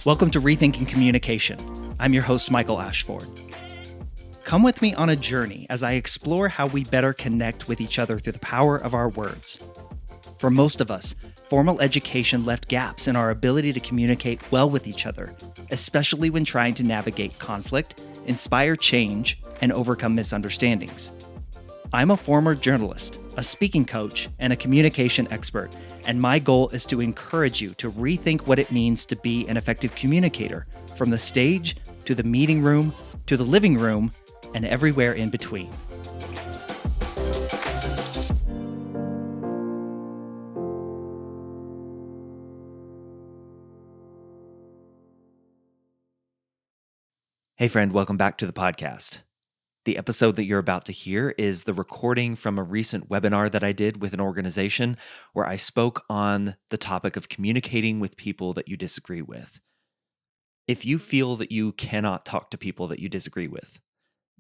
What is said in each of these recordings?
Welcome to Rethinking Communication. I'm your host, Michael Ashford. Come with me on a journey as I explore how we better connect with each other through the power of our words. For most of us, formal education left gaps in our ability to communicate well with each other, especially when trying to navigate conflict, inspire change, and overcome misunderstandings. I'm a former journalist, a speaking coach, and a communication expert, and my goal is to encourage you to rethink what it means to be an effective communicator, from the stage to the meeting room to the living room and everywhere in between. Hey friend, welcome back to the podcast. The episode that you're about to hear is the recording from a recent webinar that I did with an organization where I spoke on the topic of communicating with people that you disagree with. If you feel that you cannot talk to people that you disagree with,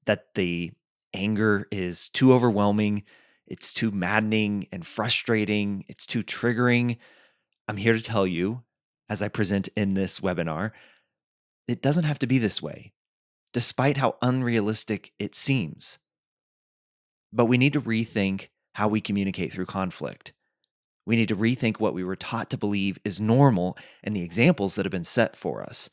that the anger is too overwhelming, it's too maddening and frustrating, it's too triggering, I'm here to tell you, as I present in this webinar, it doesn't have to be this way, despite how unrealistic it seems. But we need to rethink how we communicate through conflict. We need to rethink what we were taught to believe is normal and the examples that have been set for us.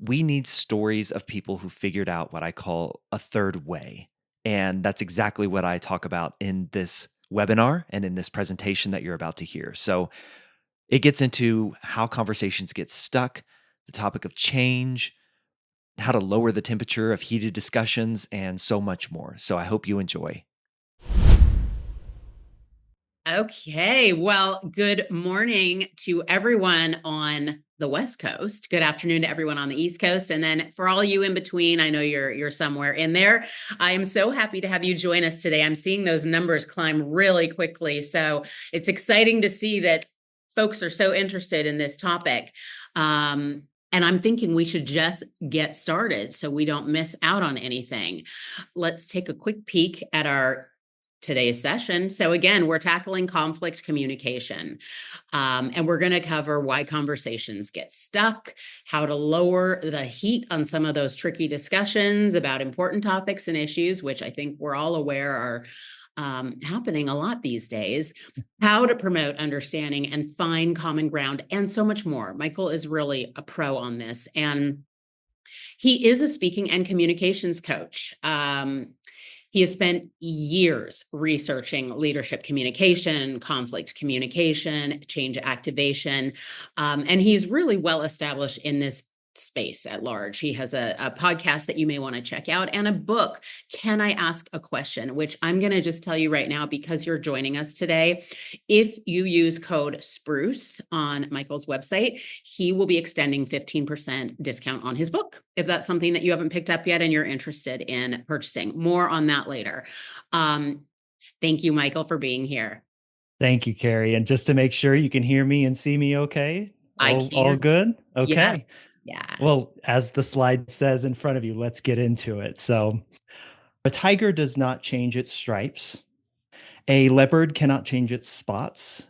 We need stories of people who figured out what I call a third way. And that's exactly what I talk about in this webinar and in this presentation that you're about to hear. So it gets into how conversations get stuck, the topic of change, how to lower the temperature of heated discussions, and so much more. So I hope you enjoy. Okay, well, good morning to everyone on the West Coast. Good afternoon to everyone on the East Coast. And then for all you in between, I know you're somewhere in there. I am so happy to have you join us today. I'm seeing those numbers climb really quickly. So it's exciting to see that folks are so interested in this topic. And I'm thinking we should just get started so we don't miss out on anything. Let's take a quick peek at our today's session. So again, we're tackling conflict communication, and we're going to cover why conversations get stuck, how to lower the heat on some of those tricky discussions about important topics and issues, which I think we're all aware are happening a lot these days, how to promote understanding and find common ground, and so much more. Michael is really a pro on this, and he is a speaking and communications coach. He has spent years researching leadership communication, conflict communication, change activation, and he's really well established in this space at large. He has a podcast that you may want to check out and a book, Can I Ask a Question? Which I'm going to just tell you right now, because you're joining us today, if you use code SPRUCE on Michael's website, he will be extending 15% discount on his book, if that's something that you haven't picked up yet and you're interested in purchasing. More on that later. Thank you, Michael, for being here. Thank you, Carrie. And just to make sure you can hear me and see me okay? I All can. good? Okay. Yeah. Well, as the slide says in front of you, let's get into it. So, a tiger does not change its stripes. A leopard cannot change its spots.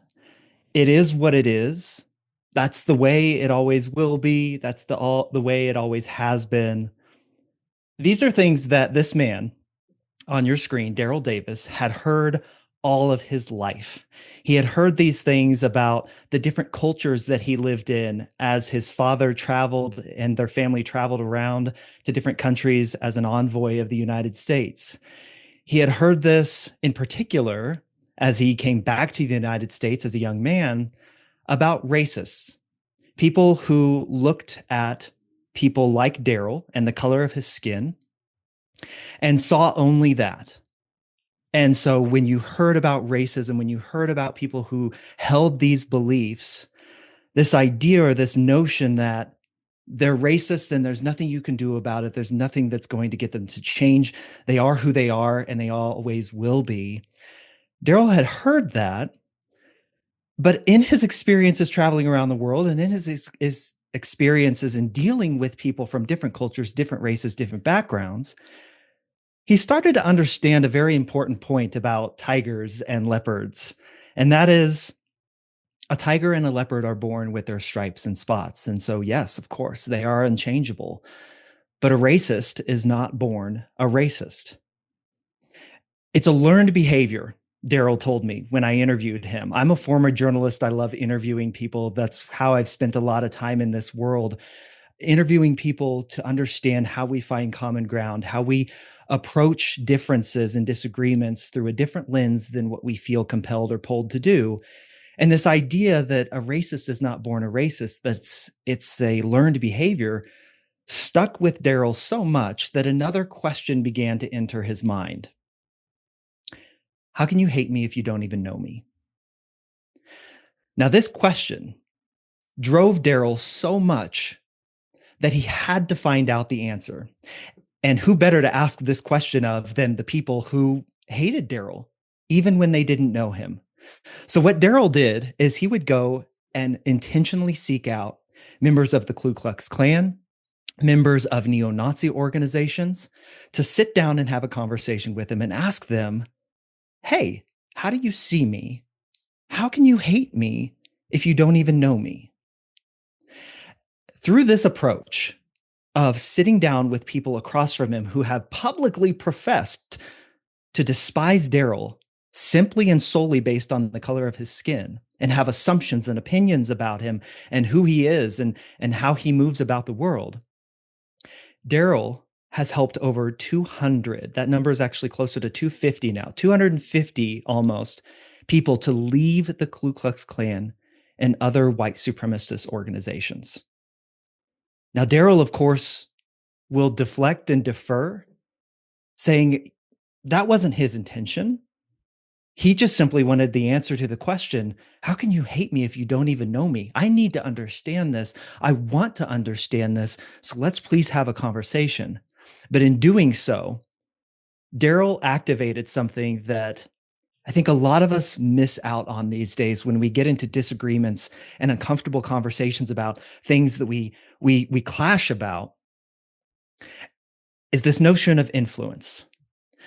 It is what it is. That's the way it always will be. That's the way it always has been. These are things that this man on your screen, Daryl Davis, had heard all of his life. He had heard these things about the different cultures that he lived in as his father traveled and their family traveled around to different countries as an envoy of the United States. He had heard this in particular as he came back to the United States as a young man about racists, people who looked at people like Daryl and the color of his skin and saw only that. And so when you heard about racism, when you heard about people who held these beliefs, this idea or this notion that they're racist and there's nothing you can do about it, there's nothing that's going to get them to change, they are who they are and they always will be. Daryl had heard that, but in his experiences traveling around the world and in his experiences in dealing with people from different cultures, different races, different backgrounds, he started to understand a very important point about tigers and leopards. And that is A tiger and a leopard are born with their stripes and spots. And so, yes, of course, they are unchangeable. But a racist is not born a racist. It's a learned behavior, Daryl told me when I interviewed him. I'm a former journalist. I love interviewing people. That's how I've spent a lot of time in this world, interviewing people to understand how we find common ground, how we approach differences and disagreements through a different lens than what we feel compelled or pulled to do. And this idea that a racist is not born a racist, it's a learned behavior, stuck with Daryl so much that another question began to enter his mind. How can you hate me if you don't even know me? Now, this question drove Daryl so much that he had to find out the answer. And who better to ask this question of than the people who hated Daryl, even when they didn't know him? So, what Daryl did is he would go and intentionally seek out members of the Ku Klux Klan, members of neo Nazi organizations, to sit down and have a conversation with them and ask them, hey, how do you see me? How can you hate me if you don't even know me? Through this approach of sitting down with people across from him who have publicly professed to despise Daryl simply and solely based on the color of his skin and have assumptions and opinions about him and who he is and how he moves about the world, Daryl has helped over 200, that number is actually closer to 250 now, 250 almost, people to leave the Ku Klux Klan and other white supremacist organizations. Now, Daryl, of course, will deflect and defer, saying that wasn't his intention. He just simply wanted the answer to the question, how can you hate me if you don't even know me? I need to understand this. I want to understand this. So let's please have a conversation. But in doing so, Daryl activated something that I think a lot of us miss out on these days when we get into disagreements and uncomfortable conversations about things that we clash about, is this notion of influence.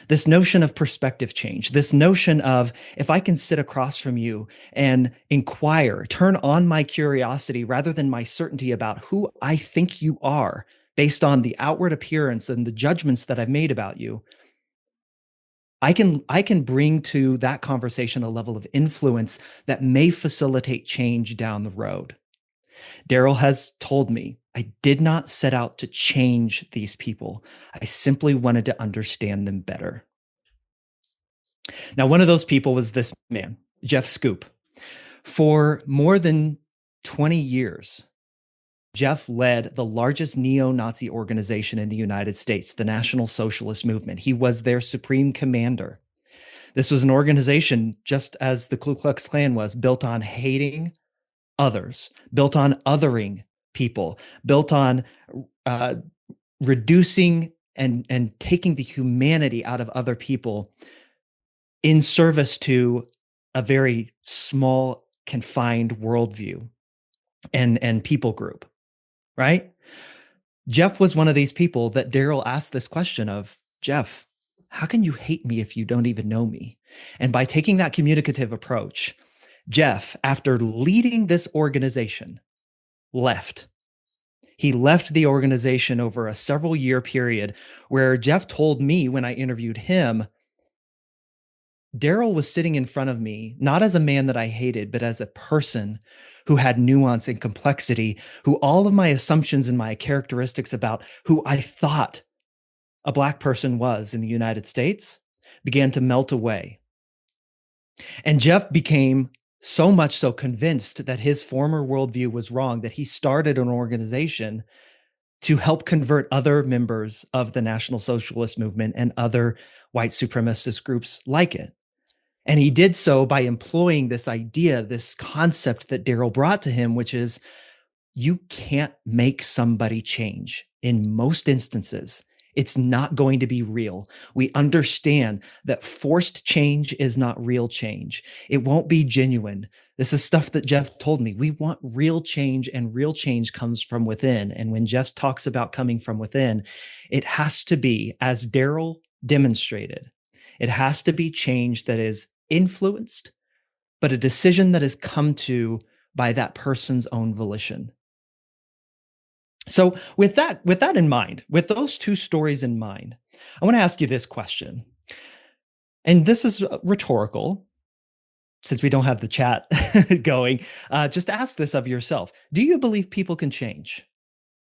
This notion of perspective change, this notion of if I can sit across from you and inquire, turn on my curiosity rather than my certainty about who I think you are based on the outward appearance and the judgments that I've made about you, I can bring to that conversation a level of influence that may facilitate change down the road. Daryl has told me, I did not set out to change these people. I simply wanted to understand them better. Now, one of those people was this man, Jeff Schoep. For more than 20 years, Jeff led the largest neo-Nazi organization in the United States, the National Socialist Movement. He was their supreme commander. This was an organization, just as the Ku Klux Klan was, built on hating others, built on othering people, built on reducing and taking the humanity out of other people in service to a very small, confined worldview and people group, right? Jeff was one of these people that Daryl asked this question of, Jeff, how can you hate me if you don't even know me? And by taking that communicative approach, Jeff, after leading this organization, left. He left the organization over a several year period where Jeff told me when I interviewed him, Daryl was sitting in front of me, not as a man that I hated, but as a person who had nuance and complexity, who all of my assumptions and my characteristics about who I thought a Black person was in the United States began to melt away. And Jeff became so much so convinced that his former worldview was wrong that he started an organization to help convert other members of the National Socialist Movement and other white supremacist groups like it. And he did so by employing this idea, this concept that Daryl brought to him, which is you can't make somebody change. In most instances, it's not going to be real. We understand that forced change is not real change. It won't be genuine. This is stuff that Jeff told me. We want real change, and real change comes from within. And when Jeff talks about coming from within, it has to be, as Daryl demonstrated, it has to be change that is influenced, but a decision that has come to by that person's own volition. So with that in mind, with those two stories in mind, I want to ask you this question. And this is rhetorical, since we don't have the chat going. Just ask this of yourself. Do you believe people can change?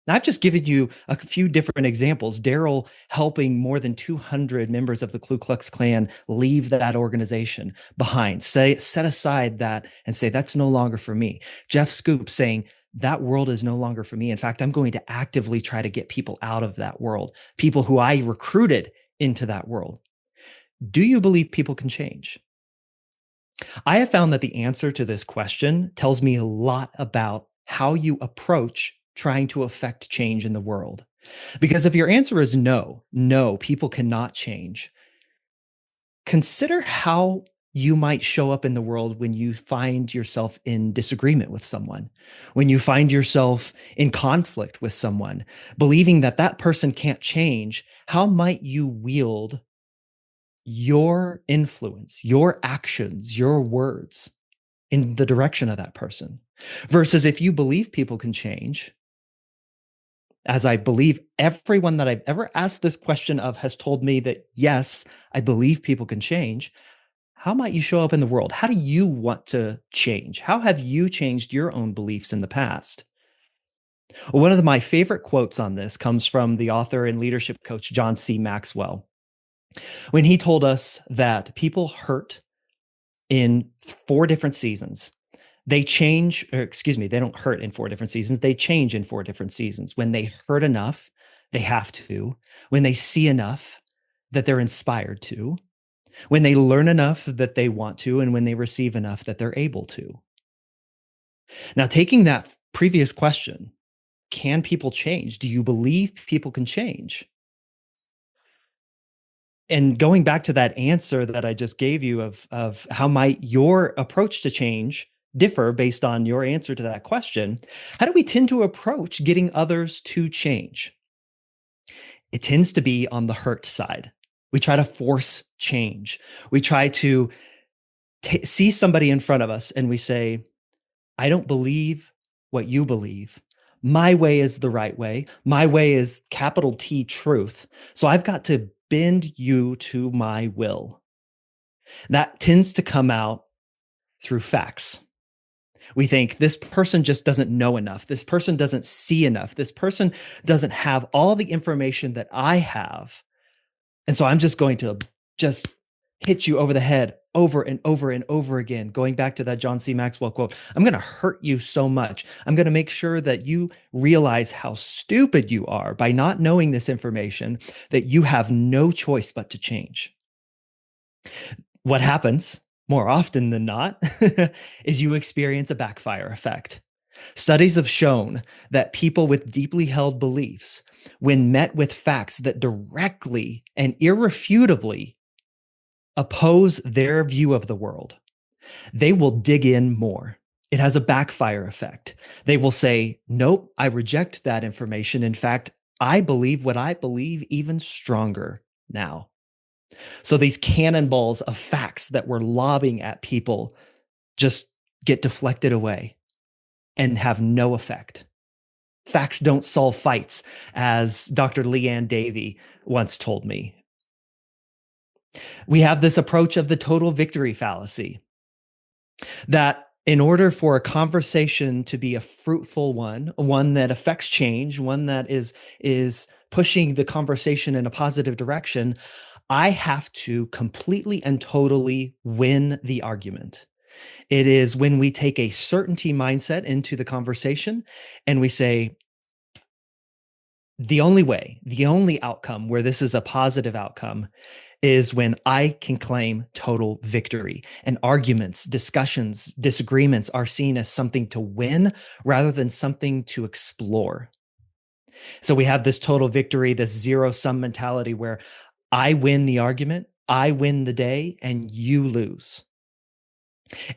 Now, I've just given you a few different examples. Daryl helping more than 200 members of the Ku Klux Klan leave that organization behind, set aside that and say, that's no longer for me. Jeff Scoop saying, that world is no longer for me. In fact, I'm going to actively try to get people out of that world, people who I recruited into that world. Do you believe people can change? I have found that the answer to this question tells me a lot about how you approach trying to affect change in the world. Because if your answer is no, people cannot change, consider how you might show up in the world when you find yourself in disagreement with someone, when you find yourself in conflict with someone, believing that that person can't change. How might you wield your influence, your actions, your words in the direction of that person? Versus if you believe people can change, as I believe everyone that I've ever asked this question of has told me that, yes, I believe people can change. How might you show up in the world? How do you want to change? How have you changed your own beliefs in the past? Well, one of my favorite quotes on this comes from the author and leadership coach, John C. Maxwell, when he told us that people hurt in 4 different seasons. They change, or excuse me, they don't hurt in 4 different seasons. They change in 4 different seasons. When they hurt enough, they have to. When they see enough, that they're inspired to. When they learn enough, that they want to. And when they receive enough, that they're able to. Now, taking that previous question, can people change? Do you believe people can change? And going back to that answer that I just gave you of how might your approach to change differ based on your answer to that question, how do we tend to approach getting others to change? It tends to be on the hurt side. We try to force change. We try to see somebody in front of us and we say, I don't believe what you believe. My way is the right way. My way is capital T truth. So I've got to bend you to my will. That tends to come out through facts. We think this person just doesn't know enough. This person doesn't see enough. This person doesn't have all the information that I have. And so I'm just going to just hit you over the head over and over and over again. Going back to that John C. Maxwell quote, I'm going to hurt you so much. I'm going to make sure that you realize how stupid you are by not knowing this information, that you have no choice but to change. What happens more often than not is you experience a backfire effect. Studies have shown that people with deeply held beliefs, when met with facts that directly and irrefutably oppose their view of the world, they will dig in more. It has a backfire effect. They will say, nope, I reject that information. In fact, I believe what I believe even stronger now. So these cannonballs of facts that we're lobbing at people just get deflected away and have no effect. Facts don't solve fights, as Dr. Leanne Davey once told me. We have this approach of the total victory fallacy, that in order for a conversation to be a fruitful one that affects change, one that is pushing the conversation in a positive direction, I have to completely and totally win the argument. It is when we take a certainty mindset into the conversation and we say, the only way, the only outcome where this is a positive outcome is when I can claim total victory, and arguments, discussions, disagreements are seen as something to win rather than something to explore. So we have this total victory, this zero-sum mentality where I win the argument, I win the day, and you lose.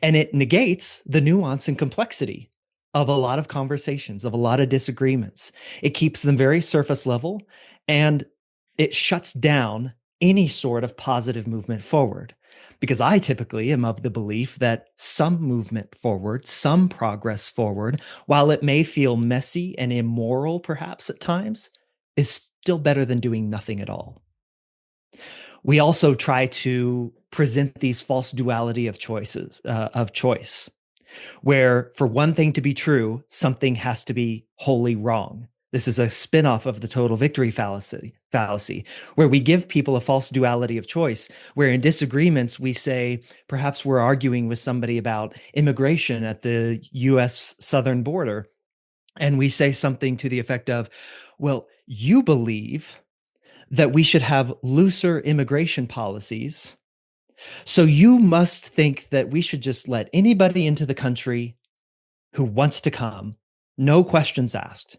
And it negates the nuance and complexity of a lot of conversations, of a lot of disagreements. It keeps them very surface level, and it shuts down any sort of positive movement forward. Because I typically am of the belief that some movement forward, some progress forward, while it may feel messy and immoral perhaps at times, is still better than doing nothing at all. We also try to present these false duality of choice, where for one thing to be true, something has to be wholly wrong. This is a spinoff of the total victory fallacy, where we give people a false duality of choice, where in disagreements, we say, perhaps we're arguing with somebody about immigration at the US southern border. And we say something to the effect of, well, you believe that we should have looser immigration policies. So you must think that we should just let anybody into the country who wants to come, no questions asked.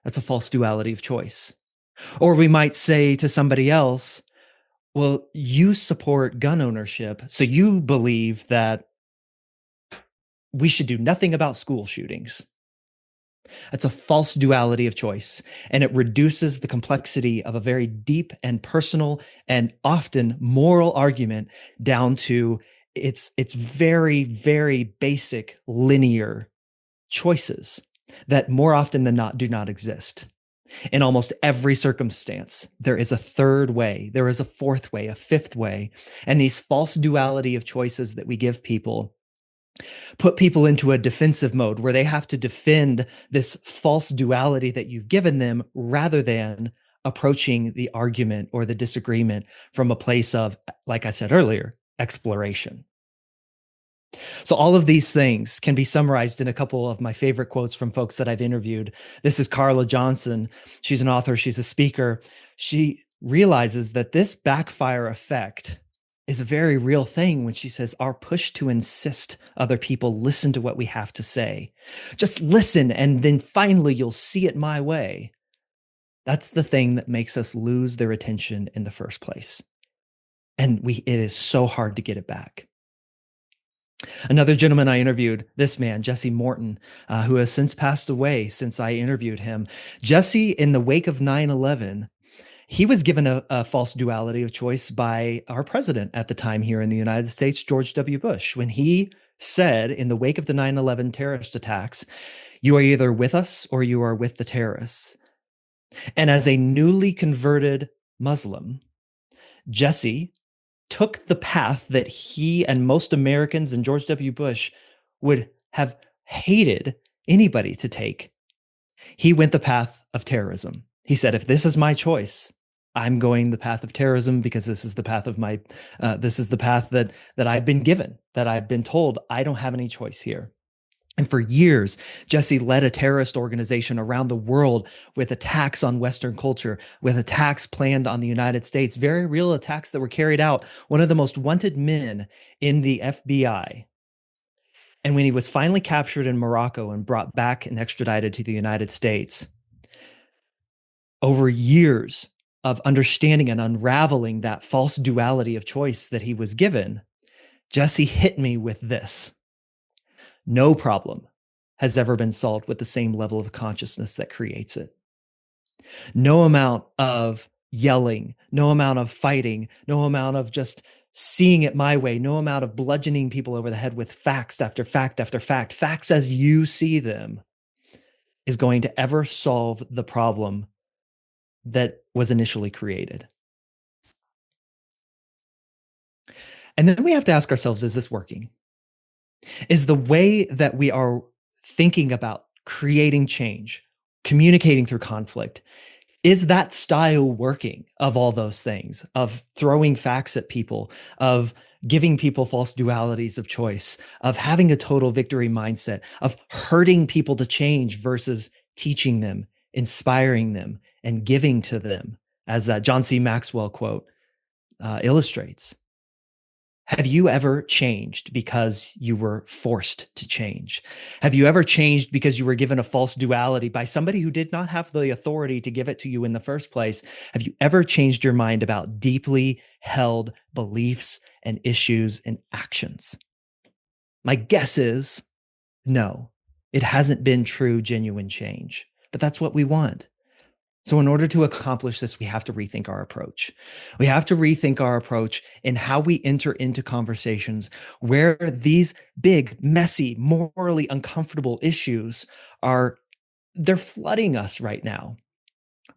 That's a false duality of choice. Or we might say to somebody else, well, you support gun ownership, so you believe that we should do nothing about school shootings. That's a false duality of choice, and it reduces the complexity of a very deep and personal and often moral argument down to its very, very basic linear choices that more often than not do not exist. In almost every circumstance, there is a third way, there is a fourth way, a fifth way, and these false duality of choices that we give people put people into a defensive mode where they have to defend this false duality that you've given them rather than approaching the argument or the disagreement from a place of, like I said earlier, exploration. So, all of these things can be summarized in a couple of my favorite quotes from folks that I've interviewed. This is Carla Johnson. She's an author, she's a speaker. She realizes that this backfire effect is a very real thing when she says our push to insist other people listen to what we have to say. Just listen, and then finally you'll see it my way. That's the thing that makes us lose their attention in the first place. And it is so hard to get it back. Another gentleman I interviewed, this man, Jesse Morton, who has since passed away since I interviewed him. Jesse, in the wake of 9/11, he was given a false duality of choice by our president at the time here in the United States, George W. Bush, when he said in the wake of the 9/11 terrorist attacks, you are either with us or you are with the terrorists. And as a newly converted Muslim, Jesse took the path that he and most Americans and George W. Bush would have hated anybody to take. He went the path of terrorism. He said, if this is my choice, I'm going the path of terrorism because this is the path of this is the path that I've been given, that I've been told I don't have any choice here. And for years, Jesse led a terrorist organization around the world with attacks on Western culture, with attacks planned on the United States, very real attacks that were carried out. One of the most wanted men in the FBI. And when he was finally captured in Morocco and brought back and extradited to the United States, over years of understanding and unraveling that false duality of choice that he was given, Jesse hit me with this. No problem has ever been solved with the same level of consciousness that creates it. No amount of yelling, no amount of fighting, no amount of just seeing it my way, no amount of bludgeoning people over the head with facts after fact after fact, facts as you see them, is going to ever solve the problem that was initially created. And then we have to ask ourselves, is this working? Is the way that we are thinking about creating change, communicating through conflict, is that style working of all those things, of throwing facts at people, of giving people false dualities of choice, of having a total victory mindset, of hurting people to change versus teaching them, inspiring them, and giving to them, as that John C. Maxwell quote illustrates? Have you ever changed because you were forced to change? Have you ever changed because you were given a false duality by somebody who did not have the authority to give it to you in the first place? Have you ever changed your mind about deeply held beliefs and issues and actions? My guess is no, it hasn't been true, genuine change, but that's what we want. So in order to accomplish this, we have to rethink our approach. We have to rethink our approach in how we enter into conversations where these big, messy, morally uncomfortable issues they're flooding us right now.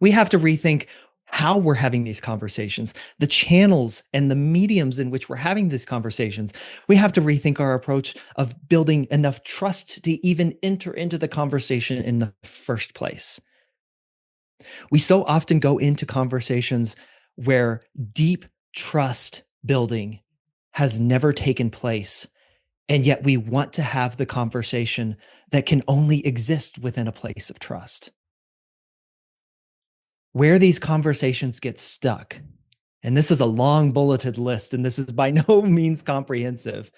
We have to rethink how we're having these conversations, the channels and the mediums in which we're having these conversations. We have to rethink our approach of building enough trust to even enter into the conversation in the first place. We so often go into conversations where deep trust building has never taken place. And yet we want to have the conversation that can only exist within a place of trust. Where these conversations get stuck, and this is a long bulleted list, and this is by no means comprehensive,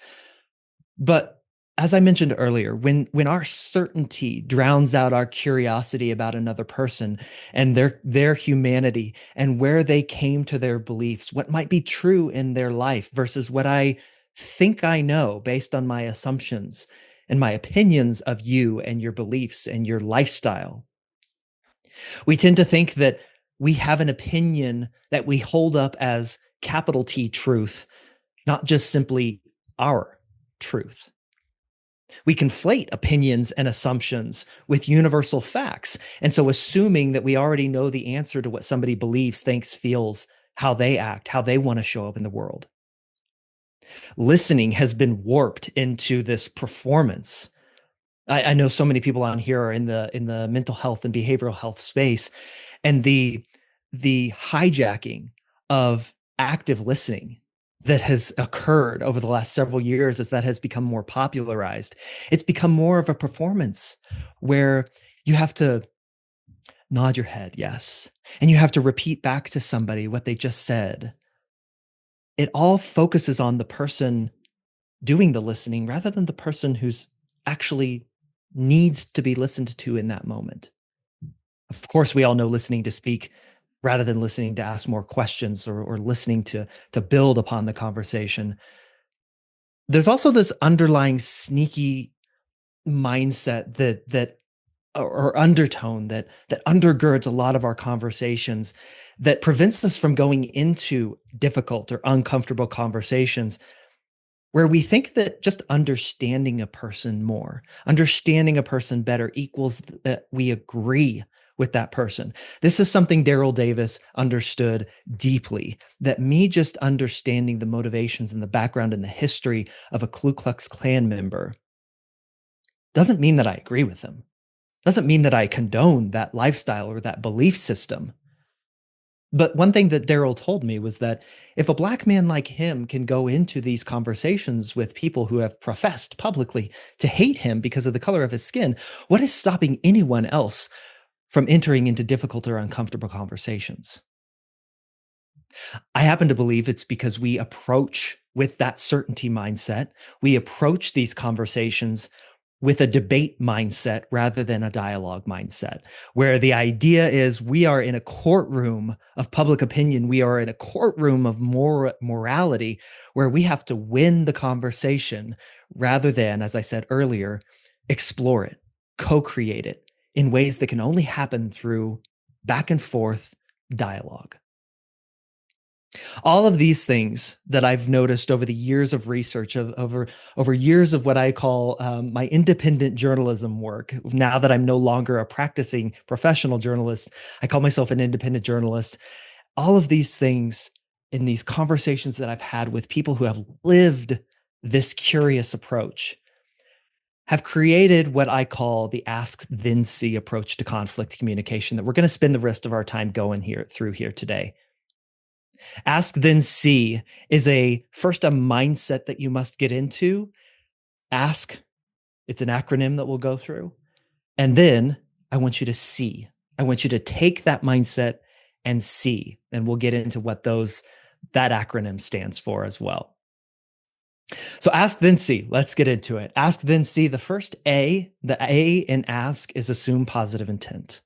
but as I mentioned earlier, when our certainty drowns out our curiosity about another person and their humanity and where they came to their beliefs, what might be true in their life versus what I think I know based on my assumptions and my opinions of you and your beliefs and your lifestyle. We tend to think that we have an opinion that we hold up as capital T truth, not just simply our truth. We conflate opinions and assumptions with universal facts. And so assuming that we already know the answer to what somebody believes, thinks, feels, how they act, how they want to show up in the world. Listening has been warped into this performance. I know so many people on here are in the mental health and behavioral health space, and the hijacking of active listening that has occurred over the last several years as that has become more popularized. It's become more of a performance where you have to nod your head, yes, and you have to repeat back to somebody what they just said. It all focuses on the person doing the listening rather than the person who's actually needs to be listened to in that moment. Of course, we all know listening to speak rather than listening to ask more questions or listening to build upon the conversation. There's also this underlying sneaky mindset that or undertone that undergirds a lot of our conversations that prevents us from going into difficult or uncomfortable conversations where we think that just understanding a person more, understanding a person better equals that we agree with that person. This is something Daryl Davis understood deeply, that me just understanding the motivations and the background and the history of a Ku Klux Klan member doesn't mean that I agree with them. Doesn't mean that I condone that lifestyle or that belief system. But one thing that Daryl told me was that if a Black man like him can go into these conversations with people who have professed publicly to hate him because of the color of his skin, what is stopping anyone else from entering into difficult or uncomfortable conversations? I happen to believe it's because we approach with that certainty mindset. We approach these conversations with a debate mindset rather than a dialogue mindset, where the idea is we are in a courtroom of public opinion. We are in a courtroom of morality where we have to win the conversation rather than, as I said earlier, explore it, co-create it in ways that can only happen through back and forth dialogue. All of these things that I've noticed over the years of research, over years of what I call my independent journalism work. Now that I'm no longer a practicing professional journalist, I call myself an independent journalist. All of these things in these conversations that I've had with people who have lived this curious approach have created what I call the ask then see approach to conflict communication that we're going to spend the rest of our time going through here today. Ask then see is first a mindset that you must get into. Ask, it's an acronym that we'll go through. And then I want you to see. I want you to take that mindset and see. And we'll get into what that acronym stands for as well. So ask then see. Let's get into it. Ask then see. The first A, the A in ask is assume positive intent.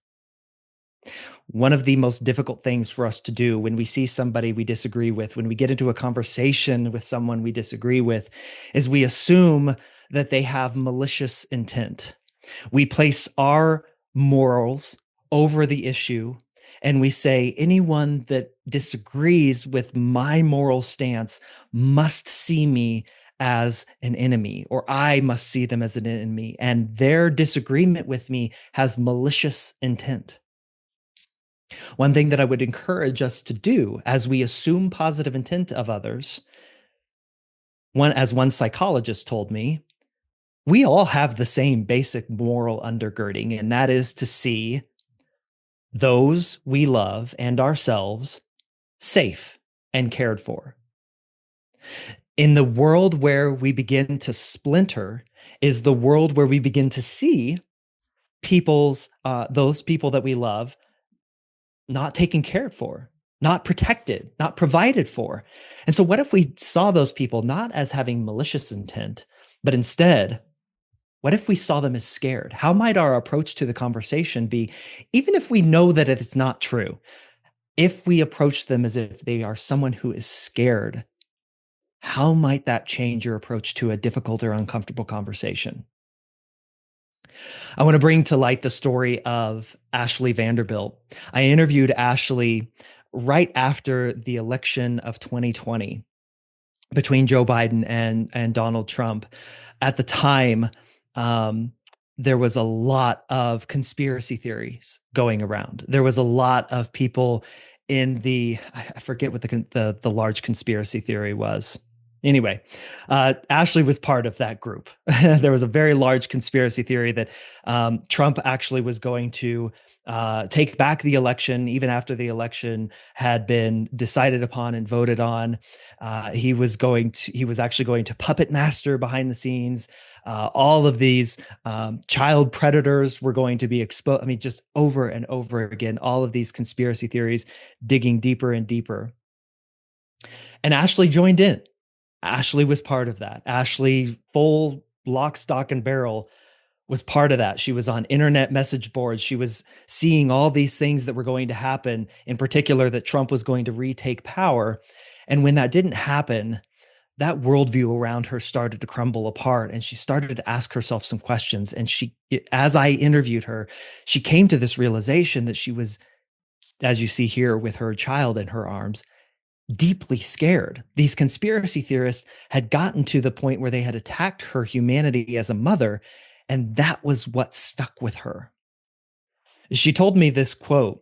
One of the most difficult things for us to do when we see somebody we disagree with, when we get into a conversation with someone we disagree with, is we assume that they have malicious intent. We place our morals over the issue, and we say anyone that disagrees with my moral stance must see me as an enemy, or I must see them as an enemy, and their disagreement with me has malicious intent. One thing that I would encourage us to do as we assume positive intent of others, as one psychologist told me, we all have the same basic moral undergirding, and that is to see those we love and ourselves safe and cared for. In the world where we begin to splinter is the world where we begin to see those people that we love not taken care for, not protected, not provided for. And so what if we saw those people not as having malicious intent, but instead, what if we saw them as scared? How might our approach to the conversation be, even if we know that it's not true, if we approach them as if they are someone who is scared, how might that change your approach to a difficult or uncomfortable conversation? I want to bring to light the story of Ashley Vanderbilt. I interviewed Ashley right after the election of 2020 between Joe Biden and Donald Trump. At the time, there was a lot of conspiracy theories going around. There was a lot of people in I forget what the large conspiracy theory was. Anyway, Ashley was part of that group. There was a very large conspiracy theory that Trump actually was going to take back the election, even after the election had been decided upon and voted on. He was actually going to puppet master behind the scenes. All of these child predators were going to be exposed. I mean, just over and over again, all of these conspiracy theories digging deeper and deeper. And Ashley joined in. Ashley was part of that. Ashley, full lock, stock, and barrel, was part of that. She was on internet message boards. She was seeing all these things that were going to happen, in particular that Trump was going to retake power. And when that didn't happen, that worldview around her started to crumble apart, and she started to ask herself some questions. And as I interviewed her, she came to this realization that she was, as you see here with her child in her arms, deeply scared. These conspiracy theorists had gotten to the point where they had attacked her humanity as a mother, and that was what stuck with her. She told me this quote.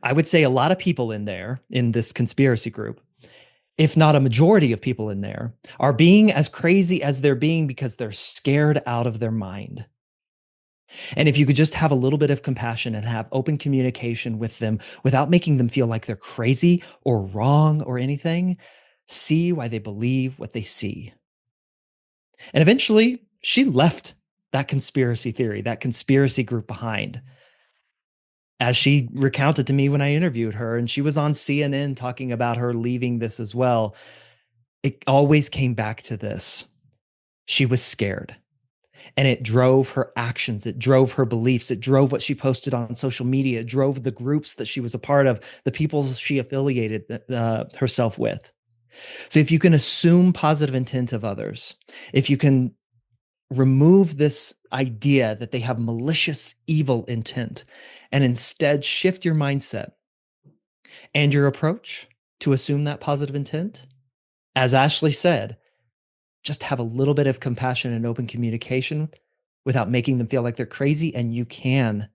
I would say a lot of people in this conspiracy group, if not a majority of people in there, are being as crazy as they're being because they're scared out of their mind. And if you could just have a little bit of compassion and have open communication with them without making them feel like they're crazy or wrong or anything, see why they believe what they see. And eventually, she left that conspiracy theory, that conspiracy group behind. As she recounted to me when I interviewed her, and she was on CNN talking about her leaving this as well, it always came back to this. She was scared. And it drove her actions. It drove her beliefs. It drove what she posted on social media. It drove the groups that she was a part of, the people she affiliated herself with. So if you can assume positive intent of others, if you can remove this idea that they have malicious, evil intent, and instead shift your mindset and your approach to assume that positive intent, as Ashley said, just have a little bit of compassion and open communication without making them feel like they're crazy, and you can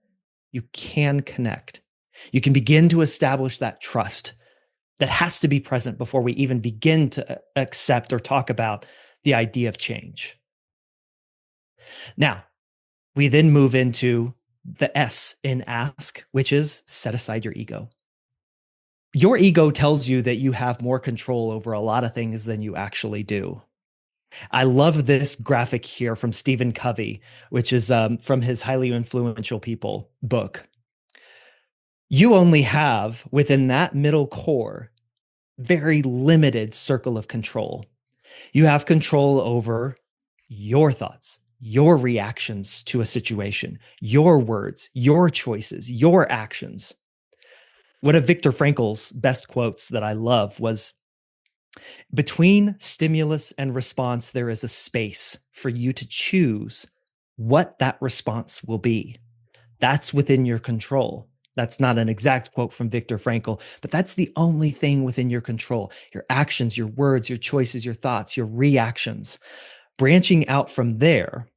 connect. You can begin to establish that trust that has to be present before we even begin to accept or talk about the idea of change. Now, we then move into the S in ask, which is set aside your ego. Your ego tells you that you have more control over a lot of things than you actually do. I love this graphic here from Stephen Covey, which is from his Highly Influential People book. You only have, within that middle core, very limited circle of control. You have control over your thoughts, your reactions to a situation, your words, your choices, your actions. One of Viktor Frankl's best quotes that I love was, between stimulus and response, there is a space for you to choose what that response will be. That's within your control. That's not an exact quote from Viktor Frankl, but that's the only thing within your control. Your actions, your words, your choices, your thoughts, your reactions. Branching out from there,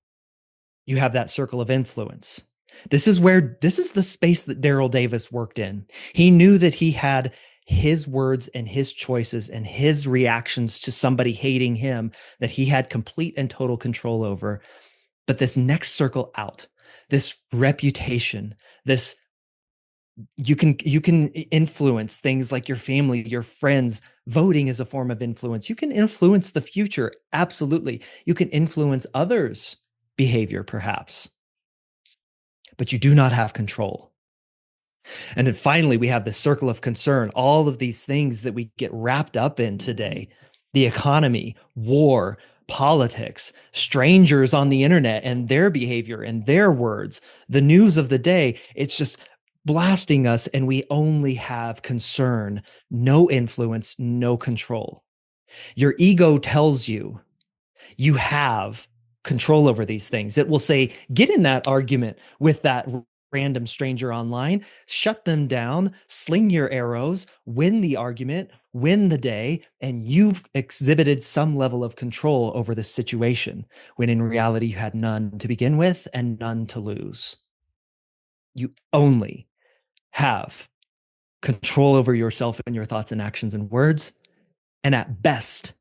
you have that circle of influence. This is the space that Daryl Davis worked in. He knew that he had his words and his choices and his reactions to somebody hating him that he had complete and total control over. But this next circle out, this reputation, this you can influence things like your family, your friends. Voting is a form of influence. You can influence the future, absolutely. You can influence others' behavior, perhaps, but you do not have control. And then finally, we have the circle of concern, all of these things that we get wrapped up in today: the economy, war, politics, strangers on the internet and their behavior and their words, the news of the day. It's just blasting us, and we only have concern, no influence, no control. Your ego tells you you have control over these things. It will say, get in that argument with that random stranger online, shut them down, sling your arrows, win the argument, win the day, and you've exhibited some level of control over the situation, when in reality you had none to begin with and none to lose. You only have control over yourself and your thoughts and actions and words, and at best,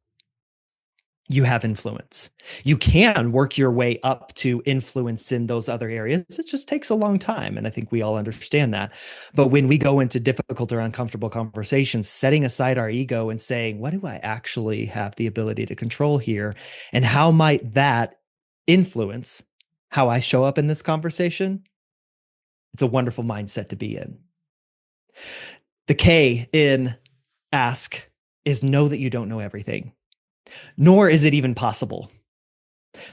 you have influence. You can work your way up to influence in those other areas. It just takes a long time. And I think we all understand that. But when we go into difficult or uncomfortable conversations, setting aside our ego and saying, what do I actually have the ability to control here? And how might that influence how I show up in this conversation? It's a wonderful mindset to be in. The K in ask is know that you don't know everything, nor is it even possible.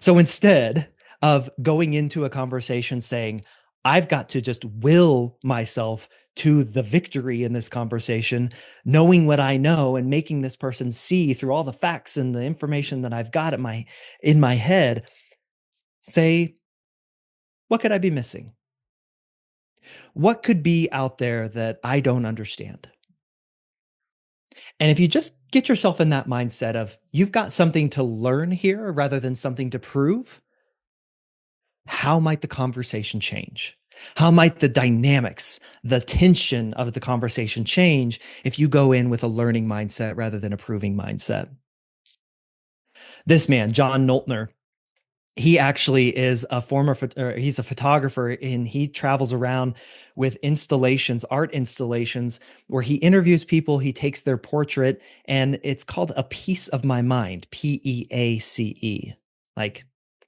So instead of going into a conversation saying, I've got to just will myself to the victory in this conversation, knowing what I know and making this person see through all the facts and the information that I've got in my head, say, what could I be missing? What could be out there that I don't understand? And if you just get yourself in that mindset of you've got something to learn here rather than something to prove, how might the conversation change? How might the dynamics, the tension of the conversation change if you go in with a learning mindset rather than a proving mindset? This man, John Noltner, he actually is he's a photographer, and he travels around with installations, art installations, where he interviews people, he takes their portrait, and it's called A Piece of My Mind, PEACE, like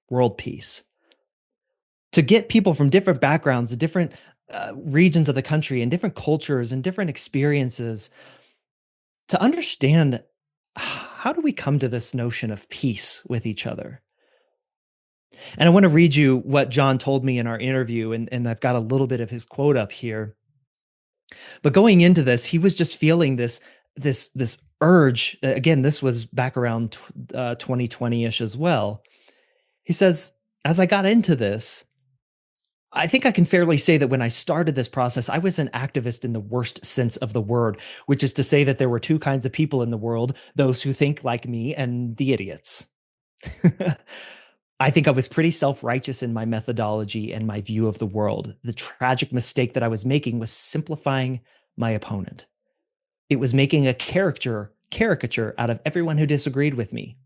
world peace. To get people from different backgrounds, different regions of the country, and different cultures and different experiences to understand, how do we come to this notion of peace with each other? And I want to read you what John told me in our interview, and I've got a little bit of his quote up here. But going into this, he was just feeling this urge. Again, this was back around 2020-ish as well. He says, as I got into this, I think I can fairly say that when I started this process, I was an activist in the worst sense of the word, which is to say that there were two kinds of people in the world: those who think like me and the idiots. I think I was pretty self-righteous in my methodology and my view of the world. The tragic mistake that I was making was simplifying my opponent. It was making a caricature out of everyone who disagreed with me.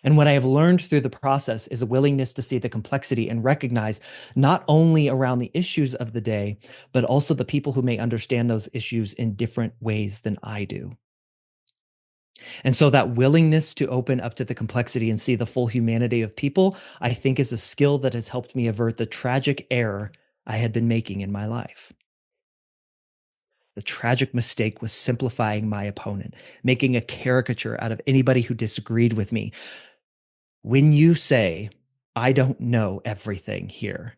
And what I have learned through the process is a willingness to see the complexity and recognize not only around the issues of the day, but also the people who may understand those issues in different ways than I do. And so that willingness to open up to the complexity and see the full humanity of people, I think, is a skill that has helped me avert the tragic error I had been making in my life. The tragic mistake was simplifying my opponent, making a caricature out of anybody who disagreed with me. When you say, I don't know everything here,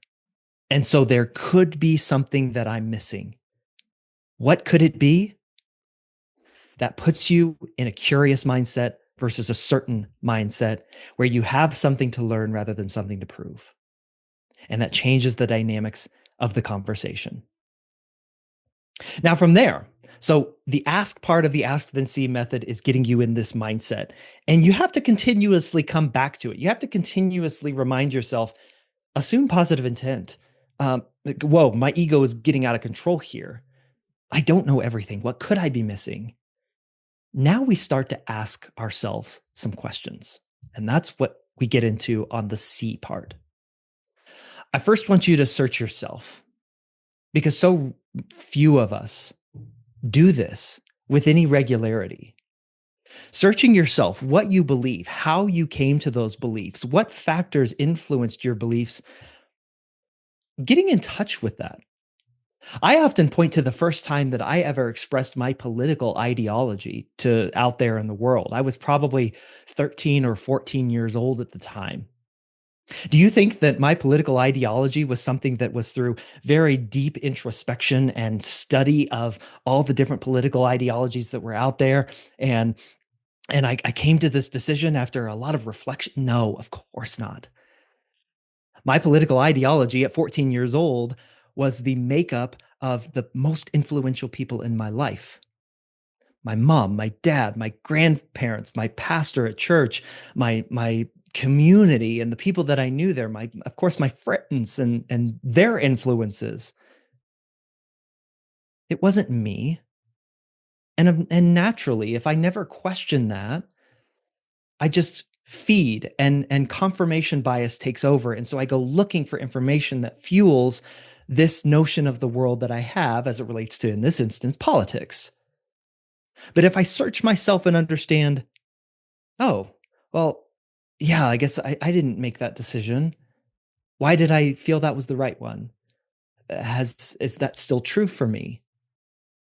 and so there could be something that I'm missing, what could it be? That puts you in a curious mindset versus a certain mindset where you have something to learn rather than something to prove. And that changes the dynamics of the conversation. Now, from there, so the ask part of the ask then see method is getting you in this mindset. And you have to continuously come back to it. You have to continuously remind yourself, assume positive intent. Like, whoa, my ego is getting out of control here. I don't know everything. What could I be missing? Now we start to ask ourselves some questions. And that's what we get into on the C part. I first want you to search yourself because so few of us do this with any regularity. Searching yourself, what you believe, how you came to those beliefs, what factors influenced your beliefs, getting in touch with that. I often point to the first time that I ever expressed my political ideology to out there in the world. I was probably 13 or 14 years old at the time. Do you think that my political ideology was something that was through very deep introspection and study of all the different political ideologies that were out there and I came to this decision after a lot of reflection? No, of course not. My political ideology at 14 years old was the makeup of the most influential people in my life. My mom, my dad, my grandparents, my pastor at church, my community and the people that I knew there, my of course my friends and their influences. It wasn't me. And naturally, if I never question that, I just feed and confirmation bias takes over. And so I go looking for information that fuels this notion of the world that I have as it relates to, in this instance, politics. But if I search myself and understand, oh, well, yeah, I guess I didn't make that decision. Why did I feel that was the right one? Is that still true for me?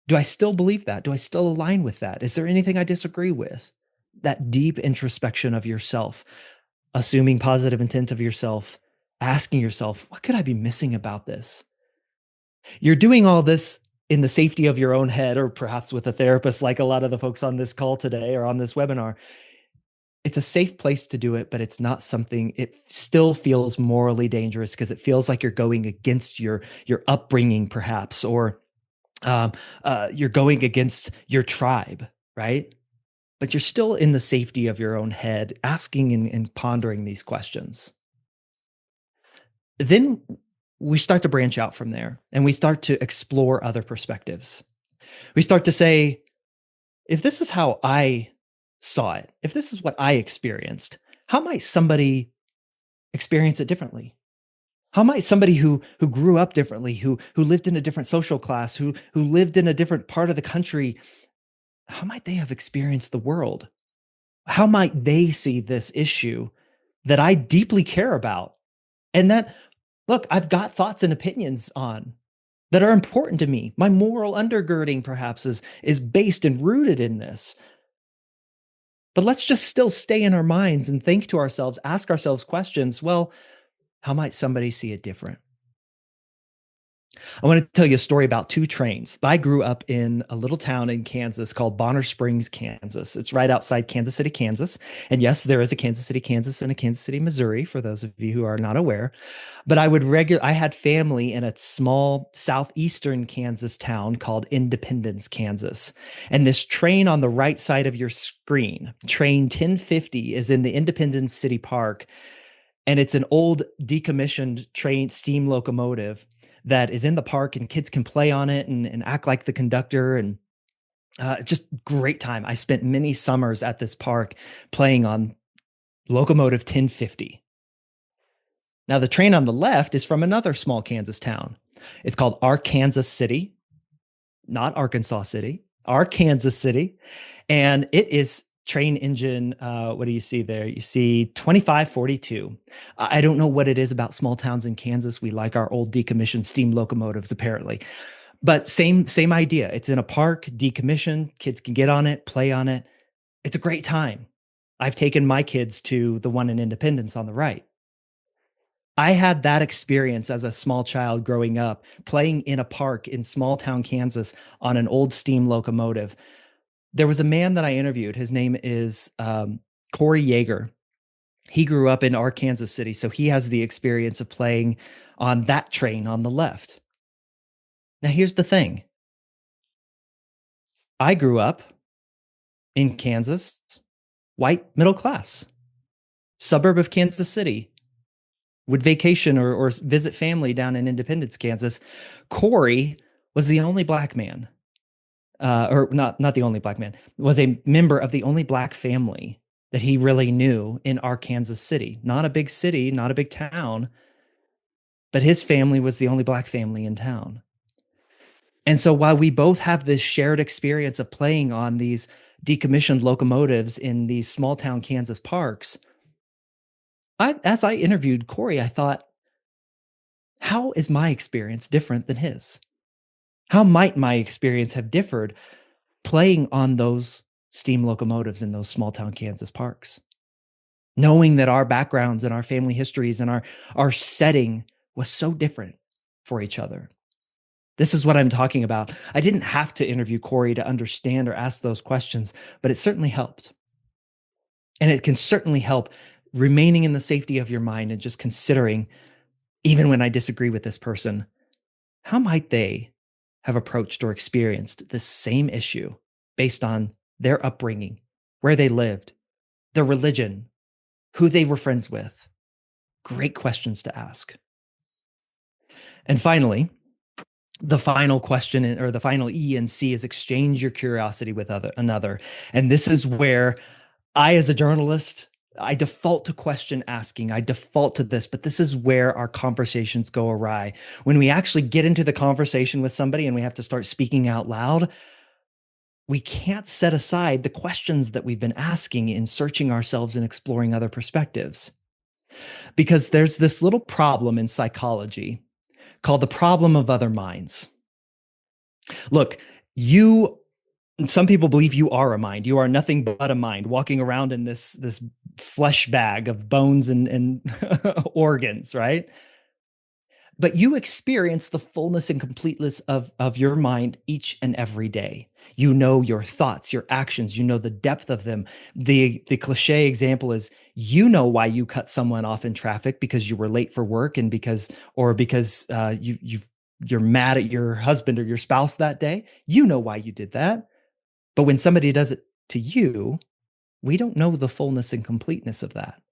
Do I still believe that? Do I still align with that? Is there anything I disagree with? That deep introspection of yourself, assuming positive intent of yourself, asking yourself, what could I be missing about this? You're doing all this in the safety of your own head, or perhaps with a therapist, like a lot of the folks on this call today or on this webinar. It's a safe place to do it, but it's not something, it still feels morally dangerous because it feels like you're going against your upbringing, perhaps, or you're going against your tribe, right? But you're still in the safety of your own head, asking and pondering these questions. Then we start to branch out from there and we start to explore other perspectives. We start to say, if this is how I saw it, if this is what I experienced, how might somebody experience it differently? How might somebody who grew up differently, who lived in a different social class, who lived in a different part of the country, how might they have experienced the world? How might they see this issue that I deeply care about? And that, look, I've got thoughts and opinions on that are important to me. My moral undergirding perhaps is based and rooted in this. But let's just still stay in our minds and think to ourselves, ask ourselves questions. Well, how might somebody see it different? I want to tell you a story about two trains. I grew up in a little town in Kansas called Bonner Springs, Kansas. It's right outside Kansas City, Kansas. And yes, there is a Kansas City, Kansas, and a Kansas City, Missouri, for those of you who are not aware. But I had family in a small southeastern Kansas town called Independence, Kansas. And this train on the right side of your screen, train 1050, is in the Independence City Park. And it's an old decommissioned train steam locomotive that is in the park and kids can play on it and act like the conductor and just great time. I spent many summers at this park playing on locomotive 1050. Now the train on the left is from another small Kansas town. It's called Arkansas City, not Arkansas City, Arkansas City. And it is train engine, what do you see there? You see 2542. I don't know what it is about small towns in Kansas. We like our old decommissioned steam locomotives, apparently. But same idea. It's in a park, decommissioned. Kids can get on it, play on it. It's a great time. I've taken my kids to the one in Independence on the right. I had that experience as a small child growing up, playing in a park in small town Kansas on an old steam locomotive. There was a man that I interviewed. His name is Corey Yeager. He grew up in Arkansas City, so he has the experience of playing on that train on the left. Now, here's the thing. I grew up in Kansas, white, middle class, suburb of Kansas City, would vacation or visit family down in Independence, Kansas. Corey was the only black man, or not the only black man, was a member of the only black family that he really knew in our Kansas City. Not a big city, not a big town, but his family was the only black family in town. And so while we both have this shared experience of playing on these decommissioned locomotives in these small town Kansas parks, as I interviewed Corey, I thought, how is my experience different than his? How might my experience have differed playing on those steam locomotives in those small town Kansas parks? Knowing that our backgrounds and our family histories and our setting was so different for each other. This is what I'm talking about. I didn't have to interview Corey to understand or ask those questions, but it certainly helped. And it can certainly help remaining in the safety of your mind and just considering, even when I disagree with this person, how might they have approached or experienced this same issue based on their upbringing, where they lived, their religion, who they were friends with? Great questions to ask. And finally, the final question, or the final E and C, is exchange your curiosity with another. And this is where I, as a journalist, I default to question asking. I default to this, but this is where our conversations go awry. When we actually get into the conversation with somebody and we have to start speaking out loud, we can't set aside the questions that we've been asking in searching ourselves and exploring other perspectives. Because there's this little problem in psychology called the problem of other minds. Look, some people believe you are a mind. You are nothing but a mind walking around in this flesh bag of bones and organs, right? But you experience the fullness and completeness of your mind each and every day. You know your thoughts, your actions, you know the depth of them. The cliche example is, you know why you cut someone off in traffic because you were late for work and because you're mad at your husband or your spouse that day. You know why you did that. But when somebody does it to you, we don't know the fullness and completeness of that.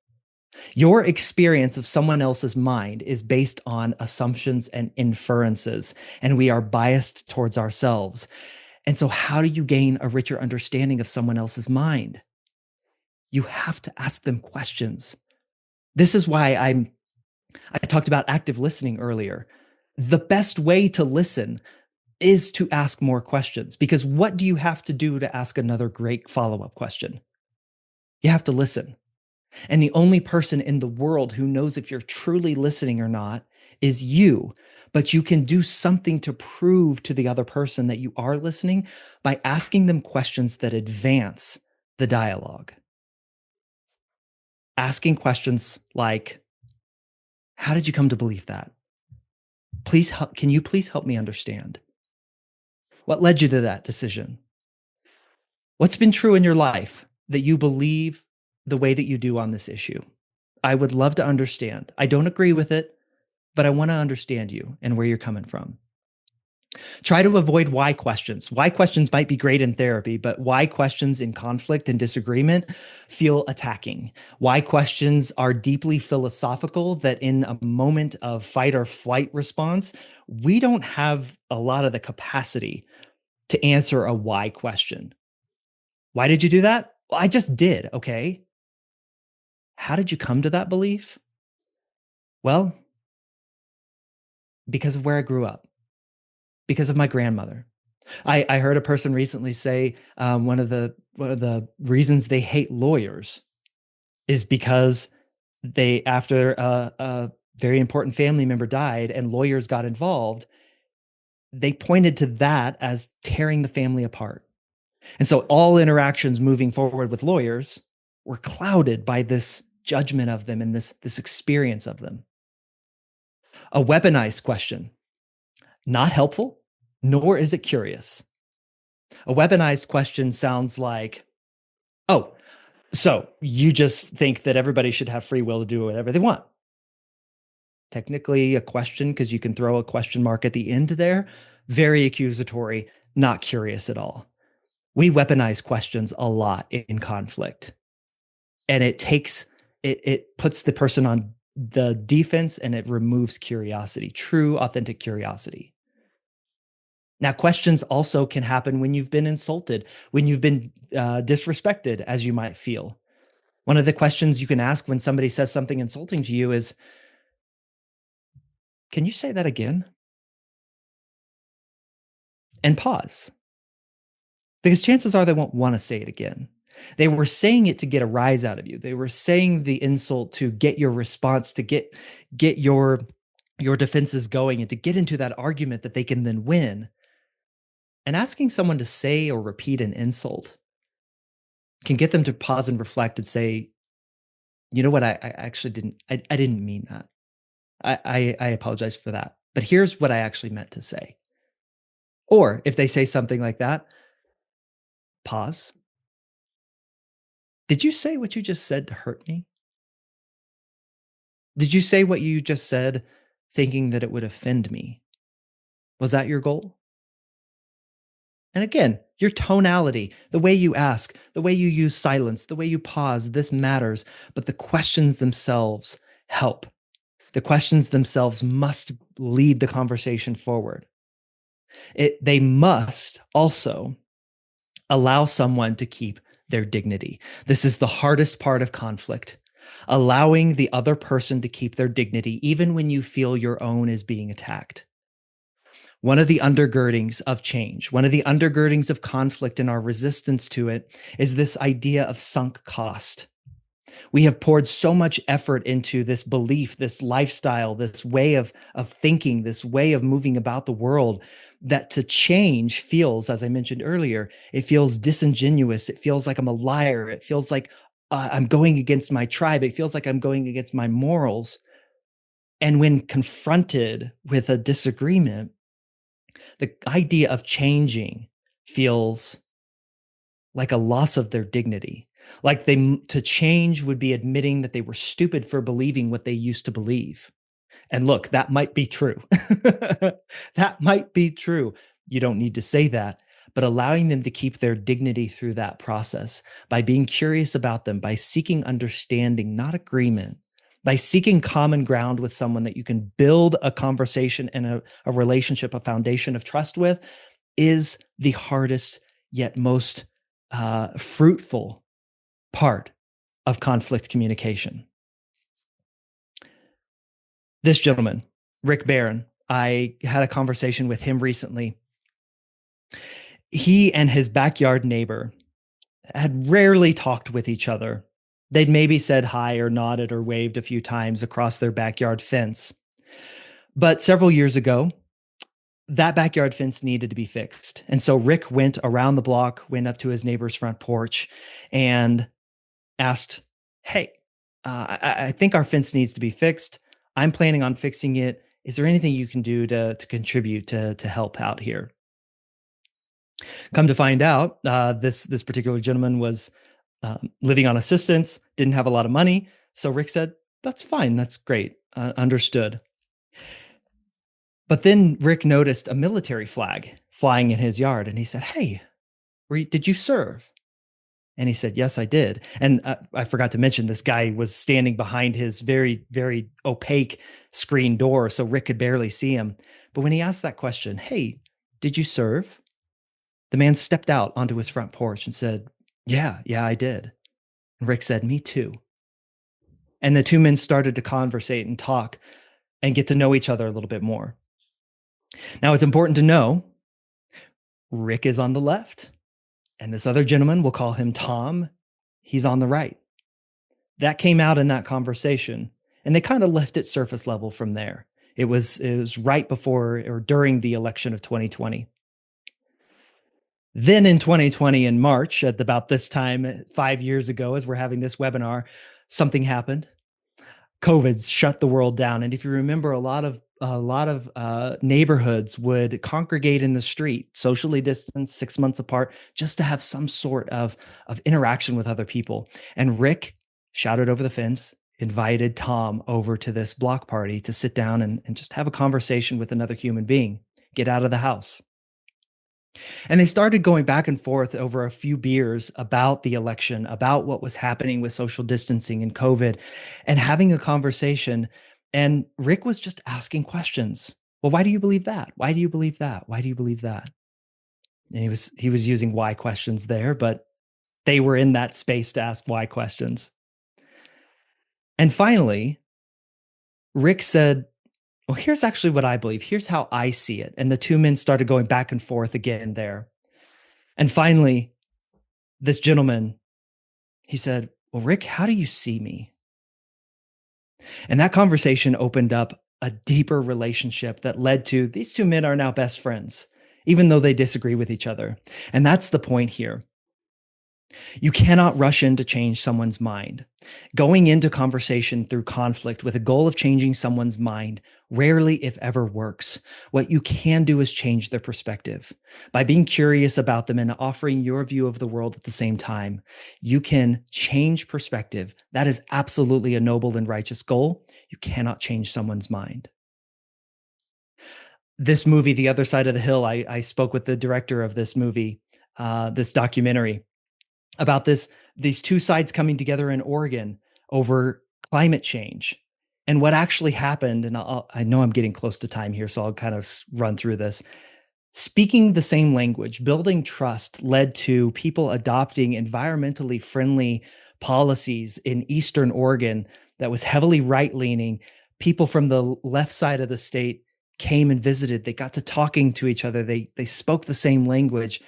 Your experience of someone else's mind is based on assumptions and inferences, and we are biased towards ourselves. And so, how do you gain a richer understanding of someone else's mind? You have to ask them questions. This is why I talked about active listening earlier. The best way to listen is to ask more questions, because what do you have to do to ask another great follow-up question? You have to listen. And the only person in the world who knows if you're truly listening or not is you. But you can do something to prove to the other person that you are listening by asking them questions that advance the dialogue. Asking questions like, how did you come to believe that? Can you please help me understand? What led you to that decision? What's been true in your life that you believe the way that you do on this issue? I would love to understand. I don't agree with it, but I want to understand you and where you're coming from. Try to avoid why questions. Why questions might be great in therapy, but why questions in conflict and disagreement feel attacking. Why questions are deeply philosophical, that in a moment of fight or flight response, we don't have a lot of the capacity to answer a why question. Why did you do that? Well, I just did. Okay. How did you come to that belief? Well, because of where I grew up, because of my grandmother. I heard a person recently say one of the reasons they hate lawyers is because after a very important family member died and lawyers got involved, they pointed to that as tearing the family apart. And so all interactions moving forward with lawyers were clouded by this judgment of them and this experience of them. A weaponized question, not helpful, nor is it curious. A weaponized question sounds like, oh, so you just think that everybody should have free will to do whatever they want. Technically a question, because you can throw a question mark at the end there. Very accusatory, not curious at all. We weaponize questions a lot in conflict, and it puts the person on the defense, and it removes curiosity, true, authentic curiosity. Now, questions also can happen when you've been insulted, when you've been disrespected, as you might feel. One of the questions you can ask when somebody says something insulting to you is, can you say that again? And pause, because chances are they won't want to say it again. They were saying it to get a rise out of you. They were saying the insult to get your response, to get your defenses going, and to get into that argument that they can then win. And asking someone to say or repeat an insult can get them to pause and reflect and say, you know what, I actually didn't mean that. I apologize for that. But here's what I actually meant to say. Or if they say something like that, pause. Did you say what you just said to hurt me? Did you say what you just said thinking that it would offend me? Was that your goal? And again, your tonality, the way you ask, the way you use silence, the way you pause, this matters. But the questions themselves help. The questions themselves must lead the conversation forward. They must also allow someone to keep their dignity. This is the hardest part of conflict, allowing the other person to keep their dignity, even when you feel your own is being attacked. One of the undergirdings of change, one of the undergirdings of conflict and our resistance to it is this idea of sunk cost. We have poured so much effort into this belief, this lifestyle, this way of thinking, this way of moving about the world, that to change feels, as I mentioned earlier, it feels disingenuous. It feels like I'm a liar. It feels like I'm going against my tribe. It feels like I'm going against my morals. And when confronted with a disagreement, the idea of changing feels like a loss of their dignity. Like to change would be admitting that they were stupid for believing what they used to believe. And look, that might be true. That might be true. You don't need to say that, but allowing them to keep their dignity through that process by being curious about them, by seeking understanding, not agreement, by seeking common ground with someone that you can build a conversation and a relationship, a foundation of trust with, is the hardest yet most fruitful part of conflict communication. This gentleman, Rick Barron, I had a conversation with him recently. He and his backyard neighbor had rarely talked with each other. They'd maybe said hi or nodded or waved a few times across their backyard fence. But several years ago, that backyard fence needed to be fixed. And so Rick went around the block, went up to his neighbor's front porch, and asked, hey, I think our fence needs to be fixed. I'm planning on fixing it. Is there anything you can do to contribute to help out here? Come to find out, this particular gentleman was living on assistance, didn't have a lot of money. So Rick said, that's fine. That's great. Understood. But then Rick noticed a military flag flying in his yard, and he said, hey, did you serve? And he said, yes, I did. And I forgot to mention, this guy was standing behind his very, very opaque screen door, so Rick could barely see him. But when he asked that question, hey, did you serve? The man stepped out onto his front porch and said, yeah, I did. And Rick said, me too. And the two men started to conversate and talk and get to know each other a little bit more. Now, it's important to know Rick is on the left, and this other gentleman, we'll call him Tom, he's on the right. That came out in that conversation, and they kind of left it surface level from there. It was right before or during the election of 2020. Then in 2020, in March, at about this time, 5 years ago, as we're having this webinar, something happened. COVID shut the world down. And if you remember, a lot of neighborhoods would congregate in the street, socially distanced, 6 months apart, just to have some sort of interaction with other people. And Rick shouted over the fence, invited Tom over to this block party to sit down and just have a conversation with another human being, get out of the house. And they started going back and forth over a few beers about the election, about what was happening with social distancing and COVID, and having a conversation. And Rick was just asking questions. Well, why do you believe that? Why do you believe that? Why do you believe that? And he was using why questions there, but they were in that space to ask why questions. And finally, Rick said, well, here's actually what I believe. Here's how I see it. And the two men started going back and forth again there. And finally, this gentleman, he said, well, Rick, how do you see me? And that conversation opened up a deeper relationship that led to these two men are now best friends, even though they disagree with each other. And that's the point here. You cannot rush in to change someone's mind. Going into conversation through conflict with a goal of changing someone's mind rarely, if ever, works. What you can do is change their perspective. By being curious about them and offering your view of the world at the same time, you can change perspective. That is absolutely a noble and righteous goal. You cannot change someone's mind. This movie, The Other Side of the Hill, I spoke with the director of this movie, this documentary, about these two sides coming together in Oregon over climate change and what actually happened. And I know I'm getting close to time here, so I'll kind of run through this. Speaking the same language, building trust led to people adopting environmentally friendly policies in Eastern Oregon that was heavily right-leaning. People from the left side of the state came and visited. They got to talking to each other. They spoke the same language.